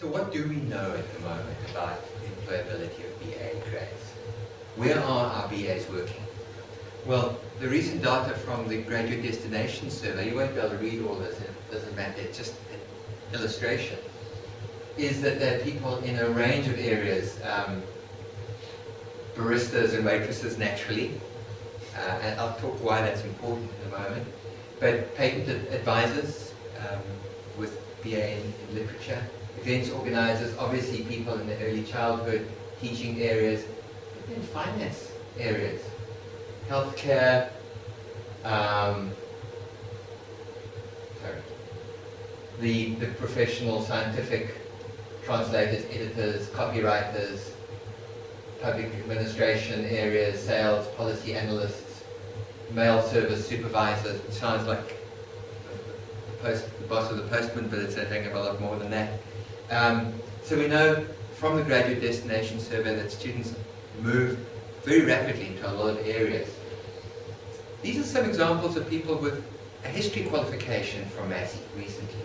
So what do we know at the moment about the employability of BA grads? Where are our BAs working? Well, the recent data from the Graduate Destination Survey, you won't be able to read all this, it doesn't matter, it's just an illustration, is that there are people in a range of areas, baristas and waitresses naturally, and I'll talk why that's important in a moment, but patent advisors with BA in literature, events organizers, obviously people in the early childhood teaching areas, and then finance areas, healthcare, the professional scientific translators, editors, copywriters, public administration areas, sales, policy analysts, mail service supervisors. It sounds like the boss of the postman, but it's a heck of a lot more than that. So we know from the Graduate Destination Survey that students move very rapidly into a lot of areas. These are some examples of people with a history qualification from Massey recently.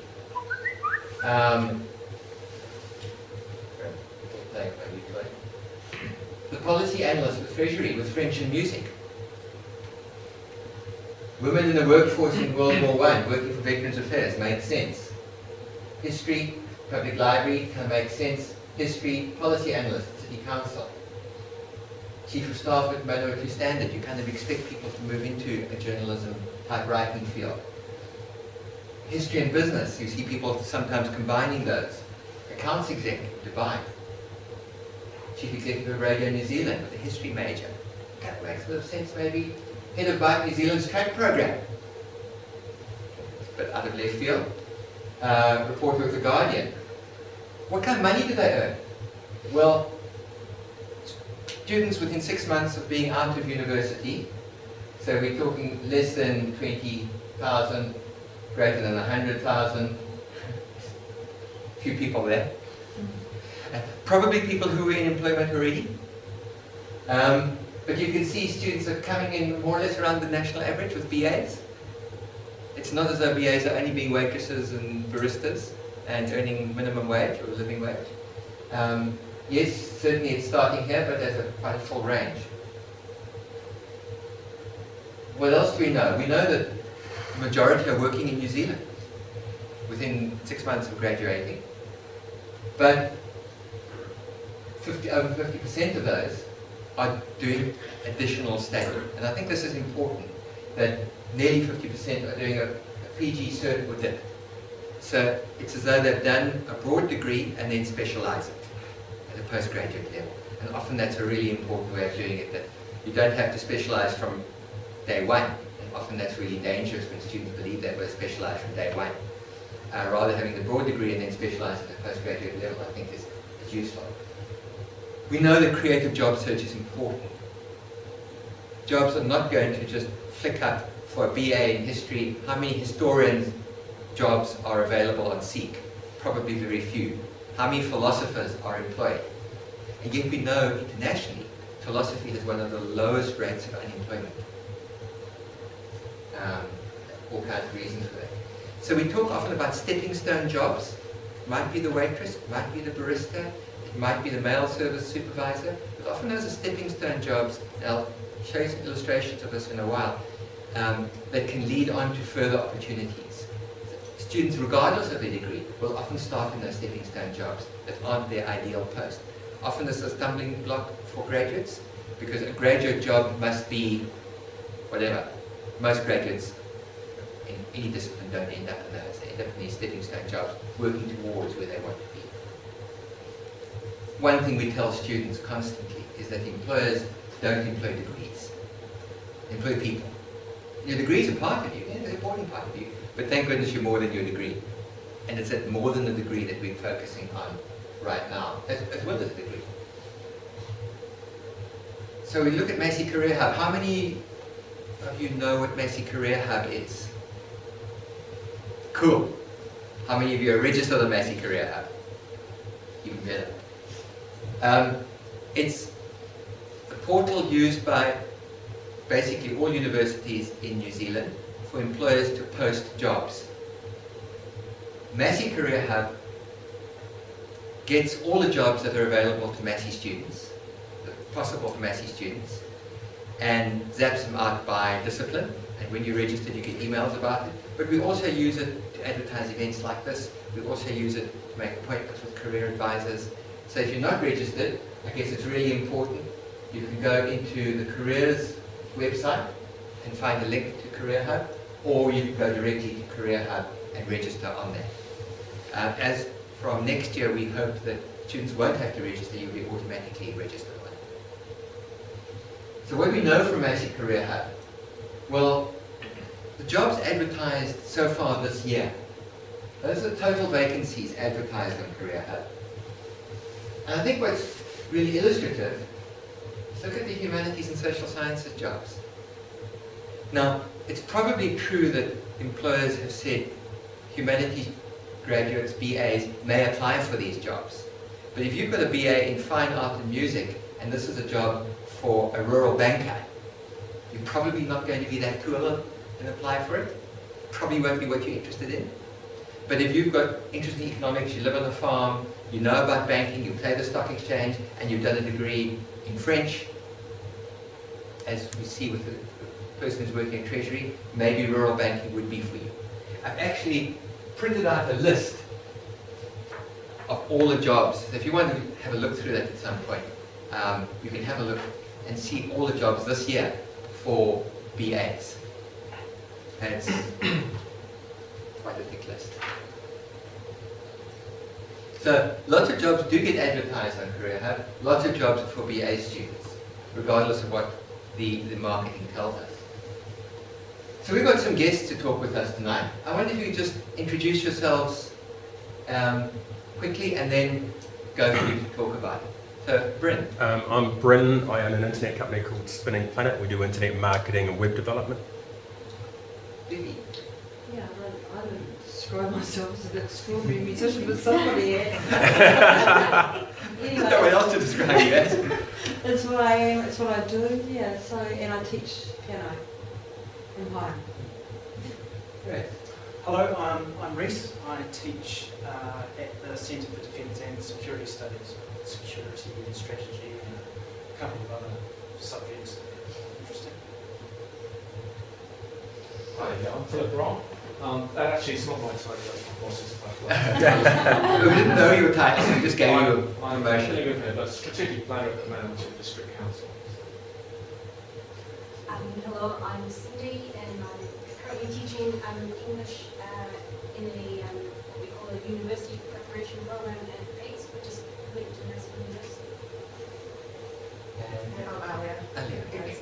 The policy analyst with Treasury with French and music. Women in the workforce in World War I, working for Veterans Affairs, made sense. History, public library, can make sense. History, policy analyst, city council. Chief of staff at Minority Standard, you kind of expect people to move into a journalism type writing field. History and business, you see people sometimes combining those. Accounts executive, Dubai. Chief executive of Radio New Zealand with a history major. That makes a bit of sense maybe. Head of Bike New Zealand's track program. But out of left field. Reporter of The Guardian. What kind of money do they earn? Well, students within 6 months of being out of university, so we're talking less than 20,000, greater than 100,000, few people there. Probably people who were in employment already. But you can see students are coming in more or less around the national average with BAs. It's not as though BAs are only being waitresses and baristas and earning minimum wage or living wage. Yes, certainly it's starting here, but there's quite a full range. What else do we know? We know that the majority are working in New Zealand within 6 months of graduating. But over 50% of those are doing additional study. And I think this is important, that nearly 50% are doing a PG cert or DIP. So it's as though they've done a broad degree and then specialize it at a postgraduate level. And often that's a really important way of doing it, that you don't have to specialize from day one. And often that's really dangerous when students believe they were specialized from day one. Rather having the broad degree and then specialize at a postgraduate level, I think is useful. We know that creative job search is important. Jobs are not going to just flick up for a BA in history. How many historians' jobs are available on Seek? Probably very few. How many philosophers are employed? And yet we know internationally, philosophy has one of the lowest rates of unemployment. All kinds of reasons for that. So we talk often about stepping stone jobs. Might be the waitress, might be the barista, it might be the mail service supervisor, but often those are stepping stone jobs, and I'll show you some illustrations of this in a while, that can lead on to further opportunities. Students, regardless of their degree, will often start in those stepping stone jobs that aren't their ideal post. Often this is a stumbling block for graduates, because a graduate job must be whatever. Most graduates in any discipline don't end up in those. They end up in these stepping stone jobs, working towards where they want to be. One thing we tell students constantly is that employers don't employ degrees. They employ people. Your degrees are part of you, they're an important part of you, but thank goodness you're more than your degree. And it's at more than the degree that we're focusing on right now, as well as a degree. So we look at Massey Career Hub. How many of you know what Massey Career Hub is? Cool. How many of you are registered on Massey Career Hub? Even better. It's the portal used by basically all universities in New Zealand for employers to post jobs. Massey Career Hub gets all the jobs that are available to Massey students, possible for Massey students, and zaps them out by discipline. And when you're registered, you get emails about it. But we also use it to advertise events like this. We also use it to make appointments with career advisors. So if you're not registered, I guess it's really important. You can go into the careers website and find a link to Career Hub, or you can go directly to Career Hub and register on that. As from next year, we hope that students won't have to register, you'll be automatically registered on it. So what do we know from Massey Career Hub? Well, the jobs advertised so far this year, those are total vacancies advertised on Career Hub. And I think what's really illustrative is look at the humanities and social sciences jobs. Now, it's probably true that employers have said humanities graduates, BAs, may apply for these jobs. But if you've got a BA in fine art and music, and this is a job for a rural banker, you're probably not going to be that cool and apply for it. Probably won't be what you're interested in. But if you've got interest in economics, you live on a farm, you know about banking, you play the stock exchange, and you've done a degree in French, as we see with the person who's working in Treasury, maybe rural banking would be for you. I've actually printed out a list of all the jobs. So if you want to have a look through that at some point, you can have a look and see all the jobs this year for BAs. And it's quite a thick list. So lots of jobs do get advertised on Career Hub, lots of jobs for BA students, regardless of what the marketing tells us. So we've got some guests to talk with us tonight. I wonder if you could just introduce yourselves quickly and then go through to talk about it. So, Bryn. I'm Bryn. I own an internet company called Spinning Planet. We do internet marketing and web development. Vivi. Yeah, I would describe myself as an extraordinary musician, but somebody else. Anyway, No one else to describe you as. it's what I am, it's what I do, yeah, so, and I teach piano in home. Great. Hello, I'm Reese. I teach at the Centre for Defence and Security Studies, security and strategy, and a couple of other subjects that are interesting. Hi, I'm Philip Brown. Actually, it's not my title, that's my boss's title. We didn't know your title, so we just gave you a I'm promotion. actually with him, but strategic planner at the Manchester District Council. Hello, I'm Cindy, and I'm currently teaching English in a what we call a university preparation program at PACE, which is linked to Massey University. And And I'm Alia. Alia. It's